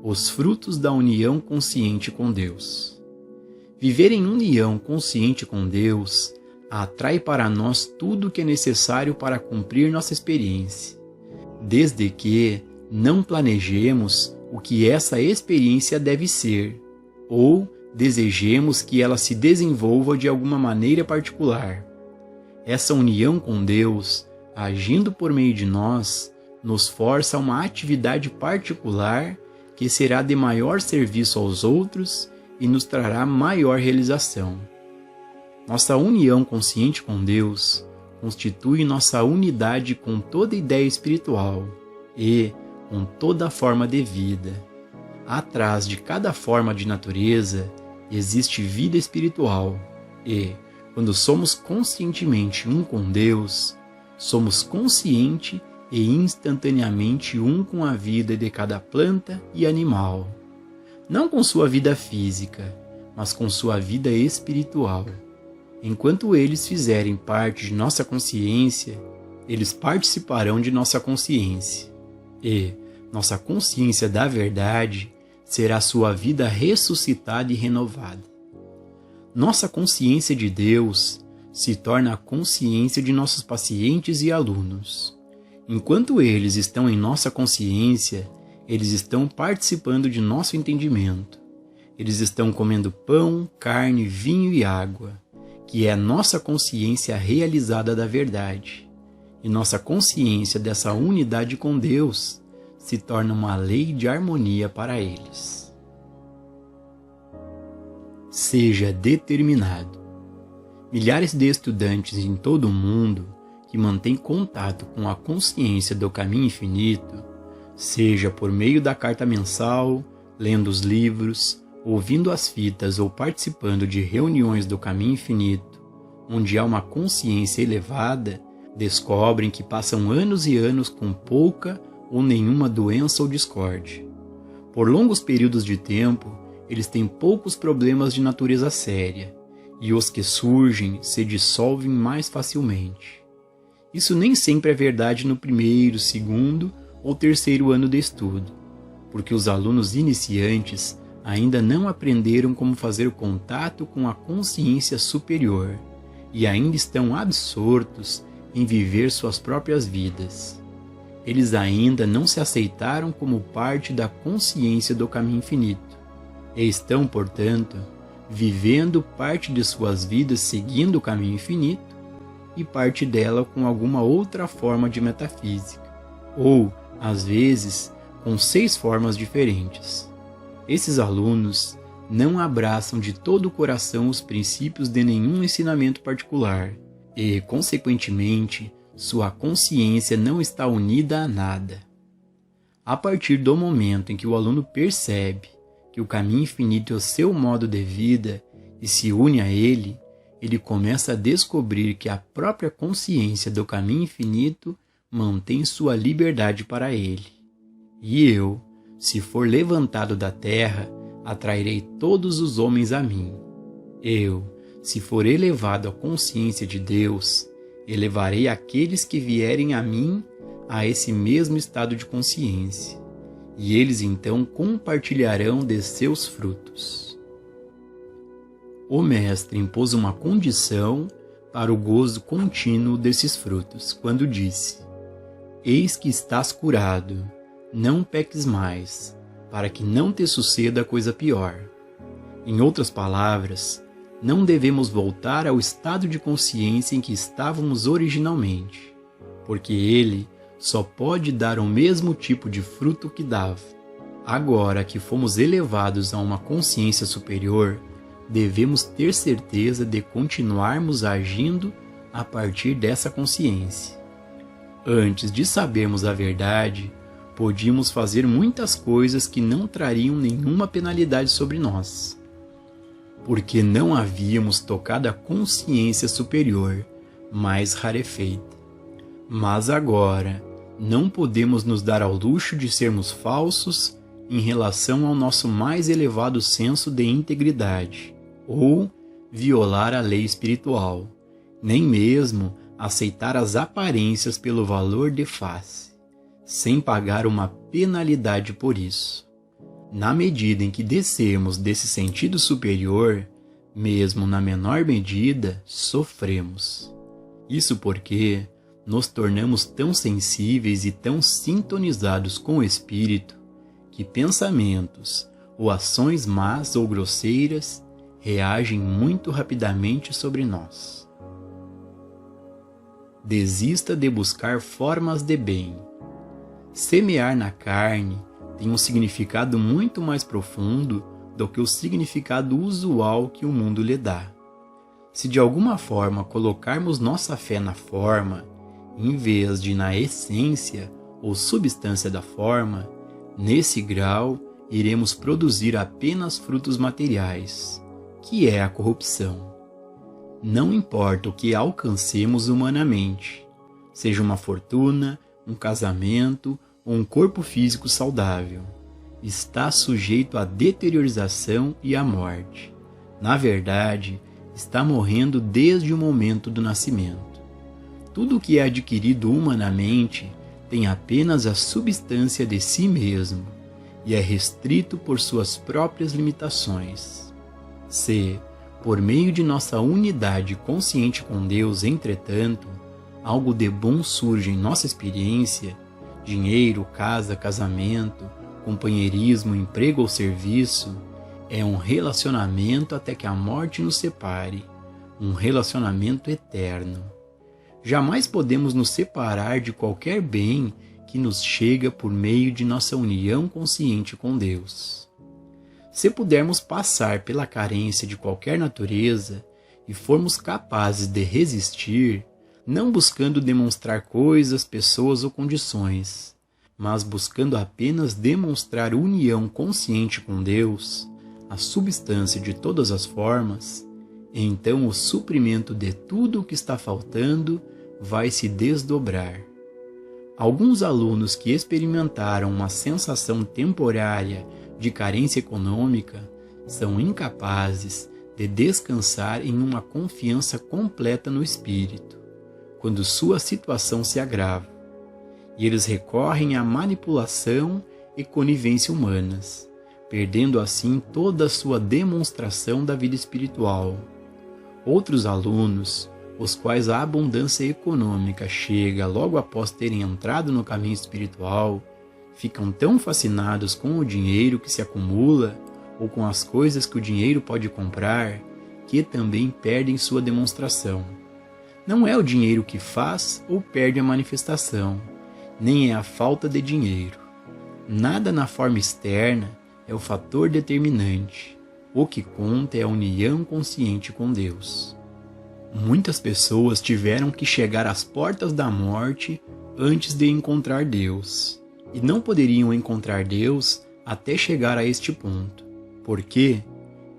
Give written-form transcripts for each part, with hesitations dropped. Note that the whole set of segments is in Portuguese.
os frutos da união consciente com Deus. Viver em união consciente com Deus atrai para nós tudo o que é necessário para cumprir nossa experiência, desde que não planejemos o que essa experiência deve ser, ou desejemos que ela se desenvolva de alguma maneira particular. Essa união com Deus, agindo por meio de nós, nos força a uma atividade particular que será de maior serviço aos outros e nos trará maior realização. Nossa união consciente com Deus constitui nossa unidade com toda ideia espiritual e com toda forma de vida. Atrás de cada forma de natureza existe vida espiritual e, quando somos conscientemente um com Deus, somos consciente e instantaneamente um com a vida de cada planta e animal. Não com sua vida física, mas com sua vida espiritual. Enquanto eles fizerem parte de nossa consciência, eles participarão de nossa consciência. E nossa consciência da verdade será sua vida ressuscitada e renovada. Nossa consciência de Deus se torna a consciência de nossos pacientes e alunos. Enquanto eles estão em nossa consciência, eles estão participando de nosso entendimento. Eles estão comendo pão, carne, vinho e água, que é a nossa consciência realizada da verdade. E nossa consciência dessa unidade com Deus se torna uma lei de harmonia para eles. Seja determinado. Milhares de estudantes em todo o mundo que mantêm contato com a consciência do caminho infinito, seja por meio da carta mensal, lendo os livros, ouvindo as fitas ou participando de reuniões do caminho infinito, onde há uma consciência elevada, descobrem que passam anos e anos com pouca ou nenhuma doença ou discórdia. Por longos períodos de tempo, eles têm poucos problemas de natureza séria, e os que surgem se dissolvem mais facilmente. Isso nem sempre é verdade no primeiro, segundo ou terceiro ano de estudo, porque os alunos iniciantes ainda não aprenderam como fazer contato com a consciência superior e ainda estão absortos em viver suas próprias vidas. Eles ainda não se aceitaram como parte da consciência do caminho infinito e estão, portanto, vivendo parte de suas vidas seguindo o caminho infinito e parte dela com alguma outra forma de metafísica, ou, às vezes, com 6 formas diferentes. Esses alunos não abraçam de todo o coração os princípios de nenhum ensinamento particular e, consequentemente, sua consciência não está unida a nada. A partir do momento em que o aluno percebe que o caminho infinito é o seu modo de vida e se une a ele, ele começa a descobrir que a própria consciência do caminho infinito mantém sua liberdade para ele. E eu, se for levantado da terra, atrairei todos os homens a mim. Eu, se for elevado à consciência de Deus, elevarei aqueles que vierem a mim a esse mesmo estado de consciência, e eles então compartilharão de seus frutos. O Mestre impôs uma condição para o gozo contínuo desses frutos, quando disse: Eis que estás curado, não peques mais, para que não te suceda coisa pior. Em outras palavras, não devemos voltar ao estado de consciência em que estávamos originalmente, porque ele só pode dar o mesmo tipo de fruto que dava. Agora que fomos elevados a uma consciência superior, devemos ter certeza de continuarmos agindo a partir dessa consciência. Antes de sabermos a verdade, podíamos fazer muitas coisas que não trariam nenhuma penalidade sobre nós, porque não havíamos tocado a consciência superior, mais rarefeita. Mas agora, não podemos nos dar ao luxo de sermos falsos em relação ao nosso mais elevado senso de integridade, ou violar a lei espiritual, nem mesmo aceitar as aparências pelo valor de face, sem pagar uma penalidade por isso. Na medida em que descermos desse sentido superior, mesmo na menor medida, sofremos. Isso porque nos tornamos tão sensíveis e tão sintonizados com o Espírito que pensamentos ou ações más ou grosseiras reagem muito rapidamente sobre nós. Desista de buscar formas de bem. Semear na carne tem um significado muito mais profundo do que o significado usual que o mundo lhe dá. Se de alguma forma colocarmos nossa fé na forma, em vez de na essência ou substância da forma, nesse grau iremos produzir apenas frutos materiais, que é a corrupção. Não importa o que alcancemos humanamente, seja uma fortuna, um casamento ou um corpo físico saudável, está sujeito à deteriorização e à morte. Na verdade, está morrendo desde o momento do nascimento. Tudo o que é adquirido humanamente tem apenas a substância de si mesmo e é restrito por suas próprias limitações. Se, por meio de nossa unidade consciente com Deus, entretanto, algo de bom surge em nossa experiência, dinheiro, casa, casamento, companheirismo, emprego ou serviço, é um relacionamento até que a morte nos separe, um relacionamento eterno. Jamais podemos nos separar de qualquer bem que nos chega por meio de nossa união consciente com Deus. Se pudermos passar pela carência de qualquer natureza e formos capazes de resistir, não buscando demonstrar coisas, pessoas ou condições, mas buscando apenas demonstrar união consciente com Deus, a substância de todas as formas, então o suprimento de tudo o que está faltando vai se desdobrar. Alguns alunos que experimentaram uma sensação temporária de carência econômica são incapazes de descansar em uma confiança completa no espírito, quando sua situação se agrava, e eles recorrem à manipulação e conivência humanas, perdendo assim toda a sua demonstração da vida espiritual. Outros alunos, os quais a abundância econômica chega logo após terem entrado no caminho espiritual, ficam tão fascinados com o dinheiro que se acumula ou com as coisas que o dinheiro pode comprar, que também perdem sua demonstração. Não é o dinheiro que faz ou perde a manifestação, nem é a falta de dinheiro. Nada na forma externa é o fator determinante. O que conta é a união consciente com Deus. Muitas pessoas tiveram que chegar às portas da morte antes de encontrar Deus, e não poderiam encontrar Deus até chegar a este ponto, porque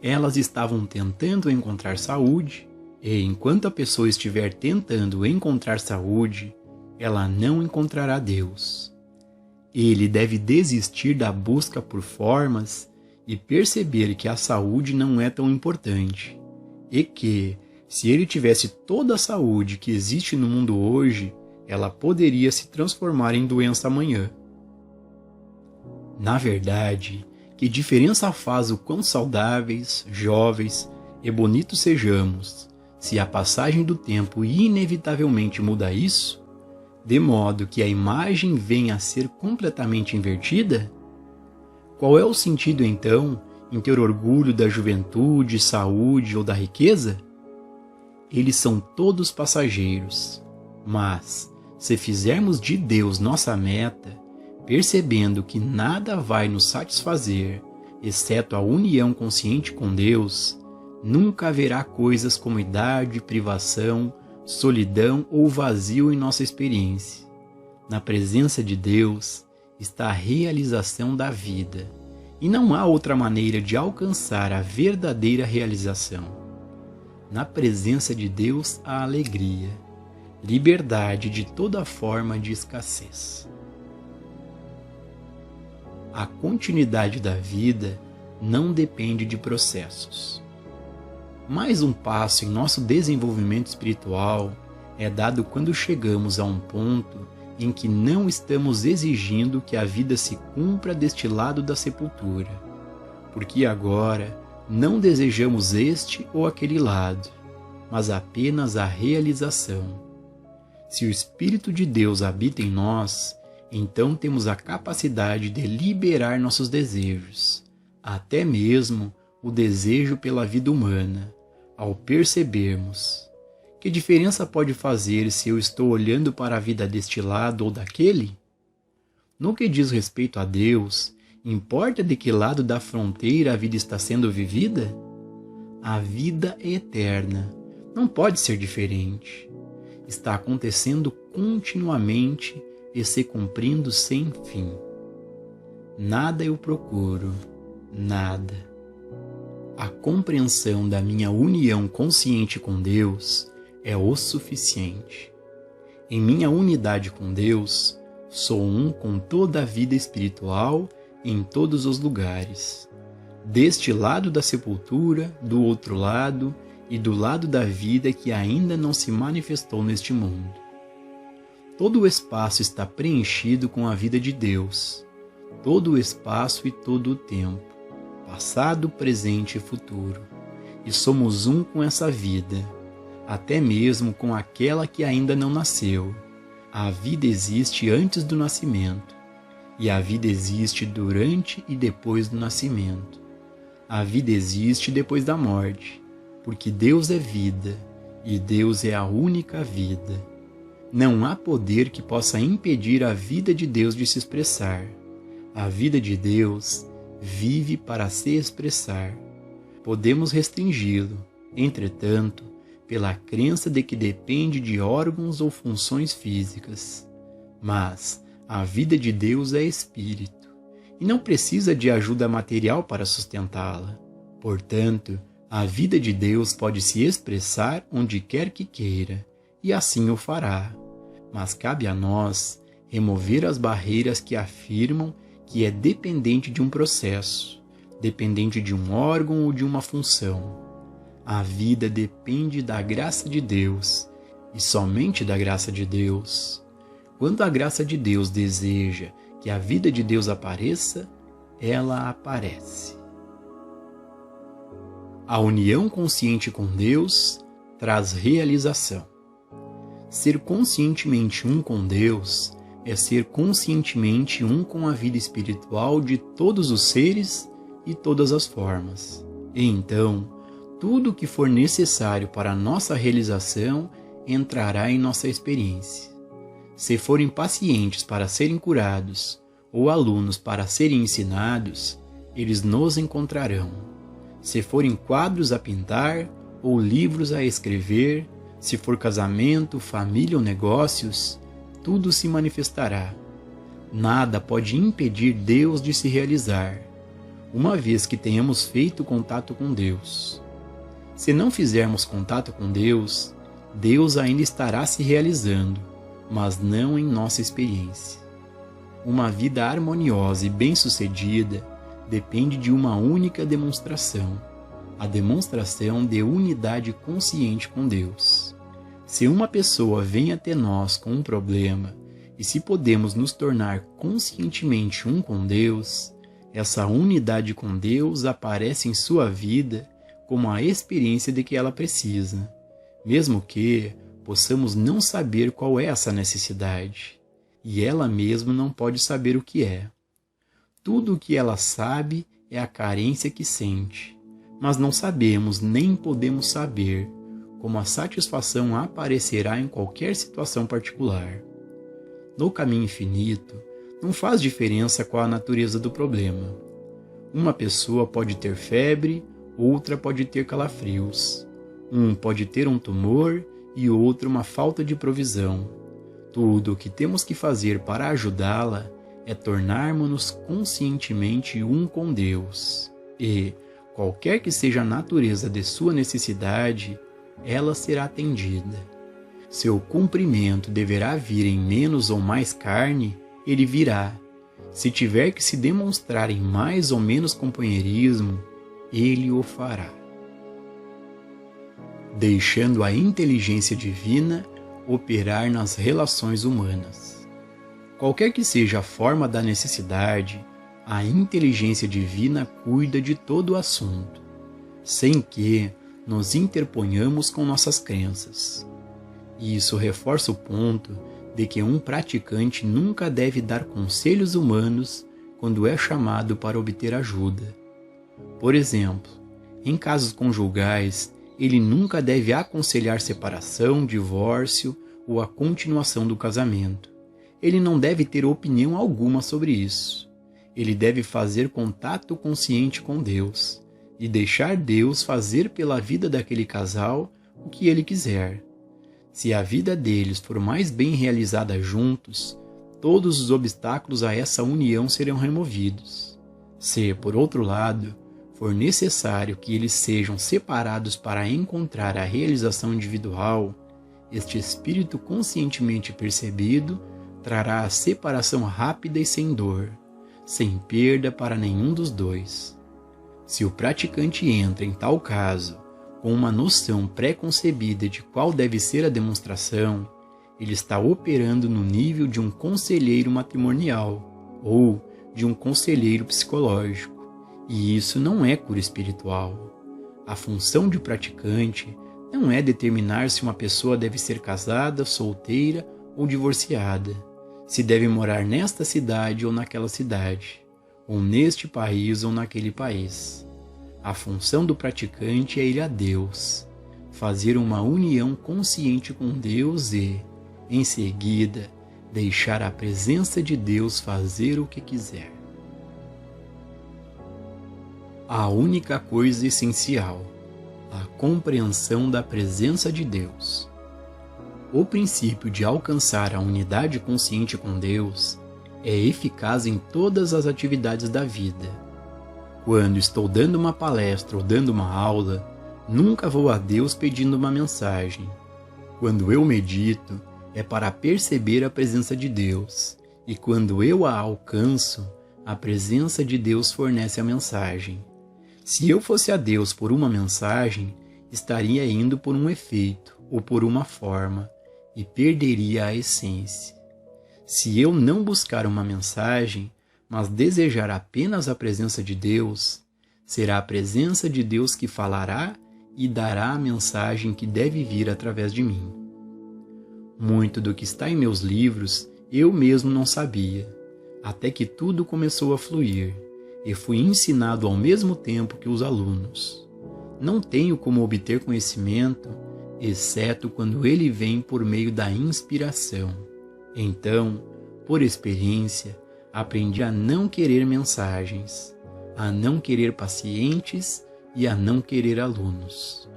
elas estavam tentando encontrar saúde, e enquanto a pessoa estiver tentando encontrar saúde, ela não encontrará Deus. Ele deve desistir da busca por formas e perceber que a saúde não é tão importante, e que, se ele tivesse toda a saúde que existe no mundo hoje, ela poderia se transformar em doença amanhã. Na verdade, que diferença faz o quão saudáveis, jovens e bonitos sejamos, se a passagem do tempo inevitavelmente muda isso, de modo que a imagem venha a ser completamente invertida? Qual é o sentido, então, em ter orgulho da juventude, saúde ou da riqueza? Eles são todos passageiros, mas, se fizermos de Deus nossa meta, percebendo que nada vai nos satisfazer, exceto a união consciente com Deus, nunca haverá coisas como idade, privação, solidão ou vazio em nossa experiência. Na presença de Deus está a realização da vida, e não há outra maneira de alcançar a verdadeira realização. Na presença de Deus há alegria, liberdade de toda forma de escassez. A continuidade da vida não depende de processos. Mais um passo em nosso desenvolvimento espiritual é dado quando chegamos a um ponto em que não estamos exigindo que a vida se cumpra deste lado da sepultura, porque agora não desejamos este ou aquele lado, mas apenas a realização. Se o Espírito de Deus habita em nós, então temos a capacidade de liberar nossos desejos, até mesmo o desejo pela vida humana, ao percebermos: que diferença pode fazer se eu estou olhando para a vida deste lado ou daquele? No que diz respeito a Deus, importa de que lado da fronteira a vida está sendo vivida? A vida é eterna, não pode ser diferente. Está acontecendo continuamente e se cumprindo sem fim. Nada eu procuro, nada. A compreensão da minha união consciente com Deus é o suficiente. Em minha unidade com Deus, sou um com toda a vida espiritual em todos os lugares. Deste lado da sepultura, do outro lado e do lado da vida que ainda não se manifestou neste mundo. Todo o espaço está preenchido com a vida de Deus. Todo o espaço e todo o tempo, passado, presente e futuro. E somos um com essa vida, até mesmo com aquela que ainda não nasceu. A vida existe antes do nascimento, e a vida existe durante e depois do nascimento. A vida existe depois da morte, porque Deus é vida, e Deus é a única vida. Não há poder que possa impedir a vida de Deus de se expressar. A vida de Deus vive para se expressar. Podemos restringi-lo, entretanto, pela crença de que depende de órgãos ou funções físicas. Mas a vida de Deus é espírito, e não precisa de ajuda material para sustentá-la. Portanto, a vida de Deus pode se expressar onde quer que queira, e assim o fará. Mas cabe a nós remover as barreiras que afirmam que é dependente de um processo, dependente de um órgão ou de uma função. A vida depende da graça de Deus, e somente da graça de Deus. Quando a graça de Deus deseja que a vida de Deus apareça, ela aparece. A união consciente com Deus traz realização. Ser conscientemente um com Deus é ser conscientemente um com a vida espiritual de todos os seres e todas as formas. E então, tudo o que for necessário para a nossa realização entrará em nossa experiência. Se forem pacientes para serem curados, ou alunos para serem ensinados, eles nos encontrarão. Se forem quadros a pintar, ou livros a escrever, se for casamento, família ou negócios, tudo se manifestará. Nada pode impedir Deus de se realizar, uma vez que tenhamos feito contato com Deus. Se não fizermos contato com Deus, Deus ainda estará se realizando, mas não em nossa experiência. Uma vida harmoniosa e bem-sucedida depende de uma única demonstração, a demonstração de unidade consciente com Deus. Se uma pessoa vem até nós com um problema, e se podemos nos tornar conscientemente um com Deus, essa unidade com Deus aparece em sua vida como a experiência de que ela precisa, mesmo que possamos não saber qual é essa necessidade, e ela mesma não pode saber o que é. Tudo o que ela sabe é a carência que sente, mas não sabemos nem podemos saber como a satisfação aparecerá em qualquer situação particular. No caminho infinito, não faz diferença qual a natureza do problema. Uma pessoa pode ter febre, outra pode ter calafrios. Um pode ter um tumor e outro uma falta de provisão. Tudo o que temos que fazer para ajudá-la é tornarmos-nos conscientemente um com Deus. E, qualquer que seja a natureza de sua necessidade, ela será atendida. Seu cumprimento deverá vir em menos ou mais carne, ele virá. Se tiver que se demonstrar em mais ou menos companheirismo, ele o fará. Deixando a inteligência divina operar nas relações humanas. Qualquer que seja a forma da necessidade, a inteligência divina cuida de todo o assunto, sem que nos interponhamos com nossas crenças. E isso reforça o ponto de que um praticante nunca deve dar conselhos humanos quando é chamado para obter ajuda. Por exemplo, em casos conjugais, ele nunca deve aconselhar separação, divórcio ou a continuação do casamento. Ele não deve ter opinião alguma sobre isso. Ele deve fazer contato consciente com Deus e deixar Deus fazer pela vida daquele casal o que ele quiser. Se a vida deles for mais bem realizada juntos, todos os obstáculos a essa união serão removidos. Se, por outro lado, for necessário que eles sejam separados para encontrar a realização individual, este espírito conscientemente percebido trará a separação rápida e sem dor, sem perda para nenhum dos dois. Se o praticante entra, em tal caso, com uma noção pré-concebida de qual deve ser a demonstração, ele está operando no nível de um conselheiro matrimonial ou de um conselheiro psicológico, e isso não é cura espiritual. A função de praticante não é determinar se uma pessoa deve ser casada, solteira ou divorciada, se deve morar nesta cidade ou naquela cidade, ou neste país ou naquele país. A função do praticante é ir a Deus, fazer uma união consciente com Deus e, em seguida, deixar a presença de Deus fazer o que quiser. A única coisa essencial, a compreensão da presença de Deus. O princípio de alcançar a unidade consciente com Deus é eficaz em todas as atividades da vida. Quando estou dando uma palestra ou dando uma aula, nunca vou a Deus pedindo uma mensagem. Quando eu medito, é para perceber a presença de Deus, e quando eu a alcanço, a presença de Deus fornece a mensagem. Se eu fosse a Deus por uma mensagem, estaria indo por um efeito ou por uma forma, e perderia a essência. Se eu não buscar uma mensagem, mas desejar apenas a presença de Deus, será a presença de Deus que falará e dará a mensagem que deve vir através de mim. Muito do que está em meus livros eu mesmo não sabia, até que tudo começou a fluir, e fui ensinado ao mesmo tempo que os alunos. Não tenho como obter conhecimento, exceto quando ele vem por meio da inspiração. Então, por experiência, aprendi a não querer mensagens, a não querer pacientes e a não querer alunos.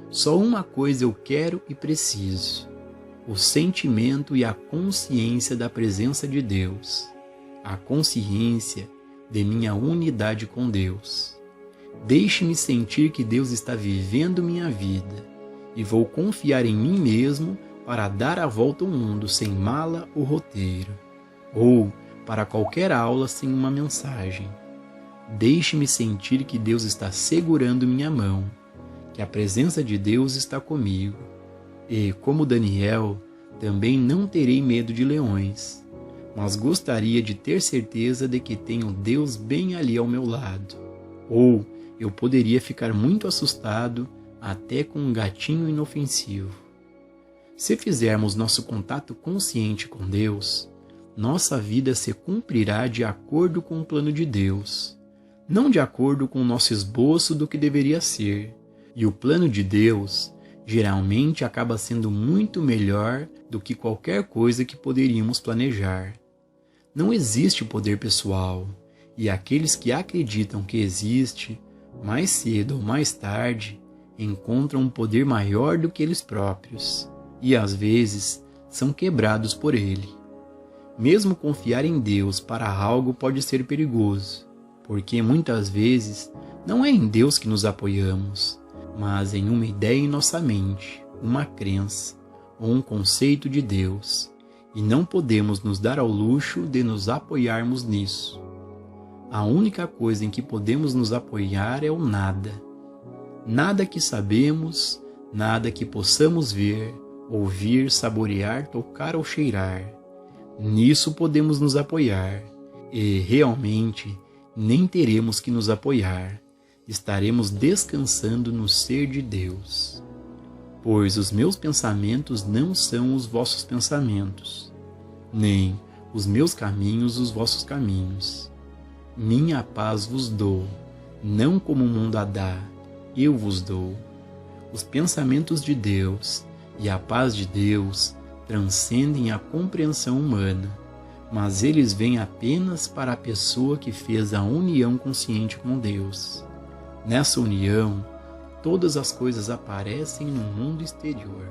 Só uma coisa eu quero e preciso: o sentimento e a consciência da presença de Deus, a consciência de minha unidade com Deus. Deixe-me sentir que Deus está vivendo minha vida e vou confiar em mim mesmo para dar a volta ao mundo sem mala ou roteiro, ou para qualquer aula sem uma mensagem. Deixe-me sentir que Deus está segurando minha mão, que a presença de Deus está comigo. E, como Daniel, também não terei medo de leões, mas gostaria de ter certeza de que tenho Deus bem ali ao meu lado. Ou eu poderia ficar muito assustado até com um gatinho inofensivo. Se fizermos nosso contato consciente com Deus, nossa vida se cumprirá de acordo com o plano de Deus, não de acordo com o nosso esboço do que deveria ser. E o plano de Deus geralmente acaba sendo muito melhor do que qualquer coisa que poderíamos planejar. Não existe poder pessoal, e aqueles que acreditam que existe, mais cedo ou mais tarde, encontram um poder maior do que eles próprios, e às vezes são quebrados por ele. Mesmo confiar em Deus para algo pode ser perigoso, porque muitas vezes não é em Deus que nos apoiamos, mas em uma ideia em nossa mente, uma crença ou um conceito de Deus, e não podemos nos dar ao luxo de nos apoiarmos nisso. A única coisa em que podemos nos apoiar é o nada. Nada que sabemos, nada que possamos ver, ouvir, saborear, tocar ou cheirar. Nisso podemos nos apoiar, e realmente nem teremos que nos apoiar, estaremos descansando no ser de Deus. Pois os meus pensamentos não são os vossos pensamentos, nem os meus caminhos os vossos caminhos. Minha paz vos dou, não como o mundo a dá, eu vos dou. Os pensamentos de Deus e a paz de Deus transcendem a compreensão humana, mas eles vêm apenas para a pessoa que fez a união consciente com Deus. Nessa união, todas as coisas aparecem no mundo exterior.